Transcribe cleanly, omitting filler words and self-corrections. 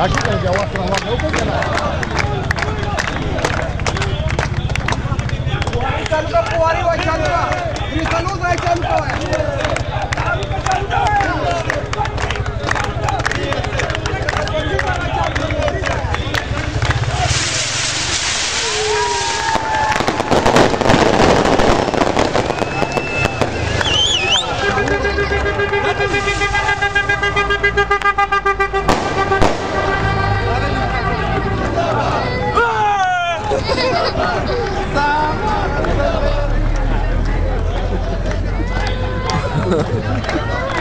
Lagi kan jawab orang hukum kan. Wajan ka puari wajan ka. Ini sanu wajan ka. Sama.